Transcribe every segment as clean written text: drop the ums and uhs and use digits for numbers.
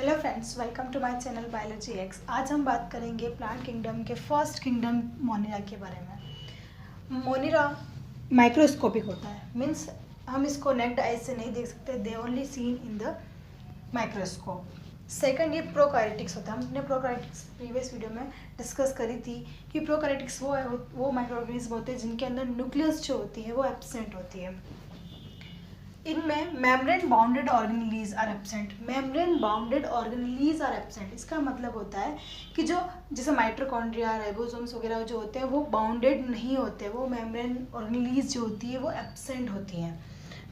Hello friends, welcome to my channel biology X. आज हम बात करेंगे प्लांट किंगडम के फर्स्ट किंगडम मोनिरा के बारे में। मोनिरा माइक्रोस्कोपिक होता है, मीन्स हम इसको नेक्ड आई से नहीं देख सकते, they only seen in the microscope. Second, ये प्रोकारियोटिक्स होता है। हमने प्रोकारियोटिक्स प्रीवियस वीडियो में डिस्कस करी थी कि प्रोकारियोटिक्स वो माइक्रो ऑर्गेनिज्म होते हैं जिनके अंदर न्यूक्लियस जो होती है वो एब्सेंट होती है। इनमें membrane bounded organelles are absent. Membrane bounded organelles are absent, इसका मतलब होता है कि जो जैसे माइटोकॉन्ड्रिया, राइबोसोम्स वगैरह जो होते हैं वो बाउंडेड नहीं होते, वो मेम्ब्रेन ऑर्गेनेलीज जो होती है वो एब्सेंट होती हैं।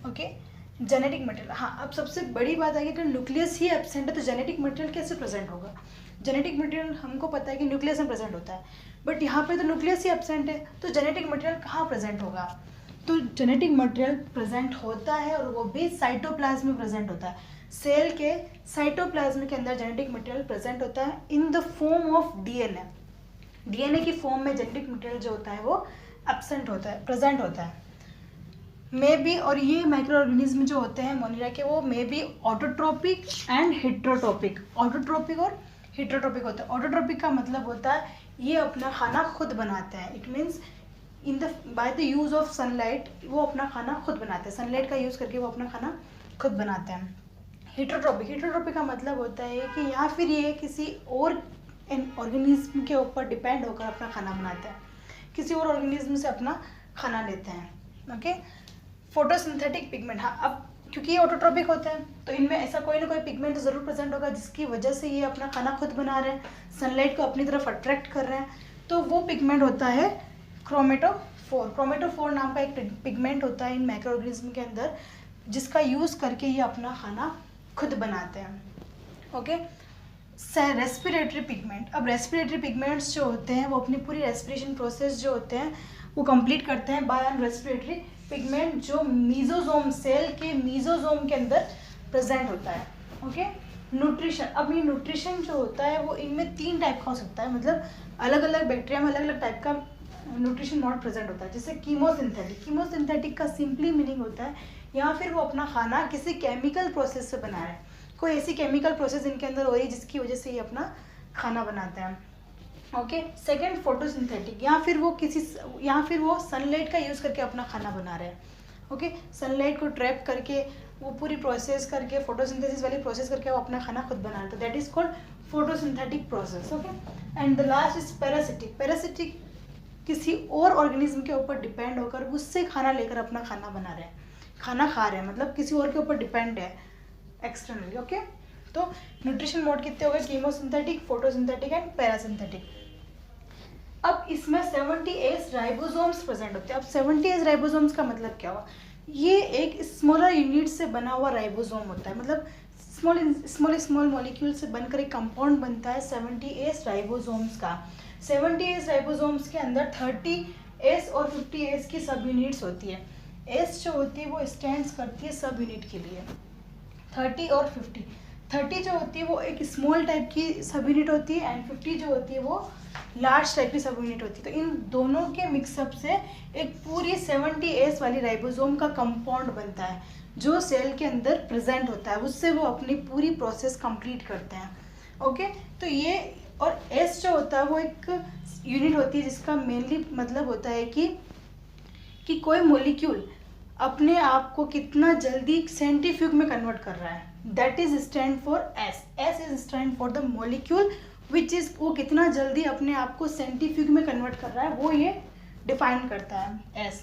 Okay, genetic material. हाँ, अब सबसे बड़ी बात है कि अगर न्यूक्लियस ही एब्सेंट है तो जेनेटिक मटेरियल कैसे प्रेजेंट होगा। जेनेटिक मटेरियल हमको पता है कि न्यूक्लियस में प्रेजेंट होता है, बट यहाँ पे तो न्यूक्लियस ही एब्सेंट है, तो जेनेटिक मटेरियल कहाँ प्रेजेंट होगा। तो जेनेटिक मटेरियल प्रेजेंट होता है और वो भी साइटोप्लाज्म में प्रेजेंट होता है। सेल के साइटोप्लाज्म के अंदर जेनेटिक मटेरियल प्रेजेंट होता है in the form of DNA. DNA की फॉर्म में जेनेटिक मटेरियल जो होता है वो एब्सेंट होता है, प्रेजेंट होता है। मे बी, और ये माइक्रो ऑर्गेनिज्म जो होते हैं मोनिरा के, वो may be autotrophic and heterotrophic. Autotrophic और हेट्रोट्रोपिक होता है। ऑटोट्रोपिक का मतलब होता है ये अपना खाना खुद बनाते हैं। It means in the by the use of sunlight वो अपना खाना खुद बनाते हैं। सनलाइट का यूज़ करके वो अपना खाना खुद बनाते हैं। हेट्रोट्रोपिक, हेट्रोट्रोपिक का मतलब होता है कि या फिर ये किसी और ऑर्गेनिज्म के ऊपर डिपेंड होकर अपना खाना बनाते हैं, किसी और ऑर्गेनिज्म से अपना खाना लेते हैं। Okay, photosynthetic pigment. हाँ, अब क्योंकि ये ऑटोट्रोपिक होते हैं तो इनमें ऐसा कोई ना कोई पिगमेंट ज़रूर प्रेजेंट होगा जिसकी वजह से ये अपना खाना खुद बना रहे हैं, सनलाइट को अपनी तरफ अट्रैक्ट कर रहे हैं। तो वो पिगमेंट होता है क्रोमेटोफोर। क्रोमेटोफोर नाम का एक पिगमेंट होता है इन माइक्रो ऑर्गेनिज्म के अंदर, जिसका यूज़ करके ये अपना खाना खुद बनाते हैं। Okay, respiratory pigment. अब रेस्पिरेटरी पिगमेंट्स जो होते हैं वो अपनी पूरी रेस्पिरेशन प्रोसेस जो होते हैं वो कंप्लीट करते हैं बाय एन रेस्पिरेटरी पिगमेंट जो मीजोजोम, सेल के मीजोजोम के अंदर प्रेजेंट होता है। Okay, nutrition. अब ये न्यूट्रिशन जो होता है वो इनमें 3 टाइप का हो सकता है, मतलब अलग अलग बैक्टीरिया में अलग अलग टाइप का न्यूट्रिशन मोड प्रेजेंट होता है। जैसे कीमोसिंथेटिक। कीमोसिंथेटिक का सिंपली मीनिंग होता है या फिर वो अपना खाना किसी केमिकल प्रोसेस से बना रहे हैं, कोई ऐसी केमिकल प्रोसेस इनके अंदर हो रही है जिसकी वजह से ये अपना खाना बनाते हैं। ओके, सेकंड फोटोसिंथेटिक, या फिर वो सनलाइट का यूज़ करके अपना खाना बना रहे हैं। ओके, सनलाइट को ट्रैप करके वो पूरी प्रोसेस करके फोटोसिंथेसिस वाली प्रोसेस करके वो अपना खाना खुद बना रहे हैं, that is called photosynthetic process. Okay, and the last is parasitic. Parasitic किसी और ऑर्गेनिज्म के ऊपर डिपेंड होकर उससे खाना लेकर अपना खाना बना रहे हैं, खाना खा रहे हैं, मतलब किसी और के ऊपर डिपेंड है एक्सटर्नली। ओके, तो न्यूट्रिशन मोड कितने हो गए? Chemosynthetic, photosynthetic and parasynthetic. अब इसमें 70S राइबोसोम्स प्रेजेंट होते हैं। अब 70S राइबोसोम्स का मतलब क्या हुआ? ये एक स्मॉलर यूनिट से बना हुआ राइबोसोम होता है, मतलब स्मॉल मॉलिक्यूल से बनकर एक कंपाउंड बनता है 70S राइबोसोम्स का। 70S राइबोसोम्स के अंदर 30S और 50S की सब यूनिट्स होती है। S जो होती है वो स्टैंड्स करती है सब यूनिट के लिए, 30 और 50। 30 जो होती है वो एक स्मॉल टाइप की सब यूनिट होती है एंड 50 जो होती है वो लार्ज टाइप की सब यूनिट होती है। तो इन दोनों के मिक्सअप से एक पूरी 70S वाली राइबोसोम का कंपाउंड बनता है जो सेल के अंदर प्रेजेंट होता है, उससे वो अपनी पूरी प्रोसेस कंप्लीट करते हैं। ओके, तो ये और S जो होता है वो एक यूनिट होती है जिसका मेनली मतलब होता है कि कोई मॉलिक्यूल अपने आप को कितना जल्दी सेंट्रीफ्यूग में कन्वर्ट कर रहा है, that is stand for S। S is stand for the molecule which is, वो कितना जल्दी अपने आप को सेंट्रीफ्यूग में कन्वर्ट कर रहा है, वो ये डिफाइन करता है S।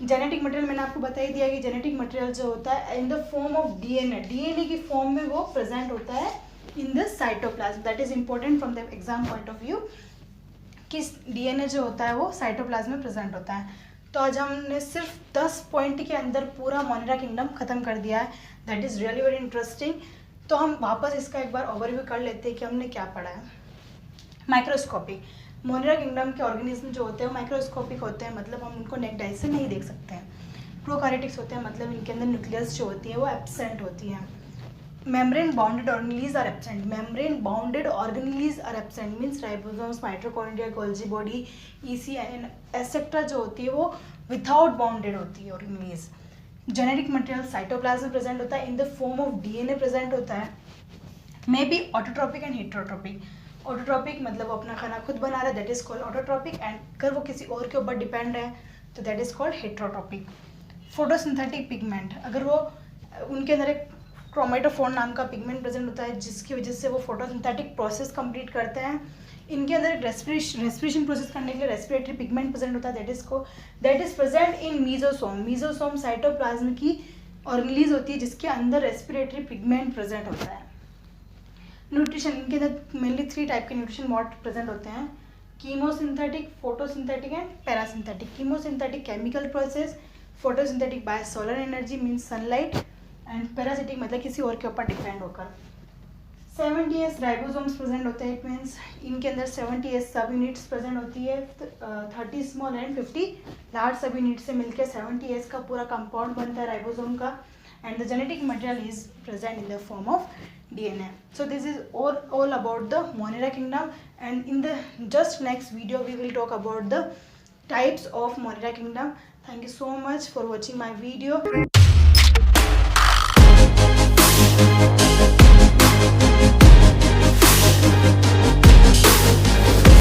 जेनेटिक मटेरियल मैंने आपको बता ही दिया कि जेनेटिक मटेरियल जो होता है in the form of DNA, DNA की फॉर्म में वो प्रेजेंट होता है in the cytoplasm. That is important from the exam point of view कि डीएनए जो होता है वो साइटोप्लाज्म में प्रेजेंट होता है। तो आज हमने सिर्फ 10 पॉइंट के अंदर पूरा मोनिरा किंगडम खत्म कर दिया है, that is really very interesting. तो हम वापस इसका एक बार ओवरव्यू कर लेते हैं कि हमने क्या पढ़ा है। माइक्रोस्कोपिक। मोनिरा किंगडम के ऑर्गेनिज्म जो होते हैं वो माइक्रोस्कोपिक होते हैं, मतलब हम उनको नेक्ड आई से नहीं देख सकते हैं। प्रोकारियोटिक्स होते हैं, मतलब इनके अंदर न्यूक्लियस जो होती है वो एब्सेंट होती है। membrane bounded organelles are absent. Membrane bounded organelles are absent means ribosomes, mitochondria, Golgi body, ECN etc. जो होती है वो without bounded होती है organelles. Genetic material cytoplasm present होता है in the form of DNA present होता है। May be autotrophic and heterotrophic. Autotrophic मतलब वो अपना खाना खुद बना रहा है, that is called autotrophic, and अगर वो किसी और के ऊपर डिपेंड है तो that is called heterotrophic. Photosynthetic pigment, अगर वो उनके अंदर एक क्रोमेटोफोर नाम का पिगमेंट प्रेजेंट होता है जिसकी वजह से वो फोटोसिंथेटिक प्रोसेस कंप्लीट करते हैं। इनके अंदर एक रेस्पिरेशन प्रोसेस करने के लिए रेस्पिरेटरी पिगमेंट प्रेजेंट होता है, that is present in mesosome. Mesosome cytoplasm की ऑर्गेनीज होती है जिसके अंदर रेस्पिरेटरी पिगमेंट प्रेजेंट होता है। न्यूट्रिशन, इनके अंदर मेनली 3 टाइप के न्यूट्रिशन मॉड प्रेजेंट होते हैं, chemosynthetic, photosynthetic and parasynthetic. Chemosynthetic chemical process, photosynthetic by solar energy means sunlight, and parasitic मतलब किसी और के ऊपर डिपेंड होकर। 70S राइबोसोम्स प्रेजेंट होते हैं, इट मीन्स इनके अंदर 70S सब यूनिट्स प्रेजेंट होती है, 30 स्मॉल एंड 50 लार्ज सब यूनिट से मिलकर 70S का पूरा कंपाउंड बनता है राइबोसोम का, and the genetic material is present in the form of DNA. So this is all about the Monera kingdom, and in the just next video we will talk about the types of Monera kingdom. Thank you so much for watching my video.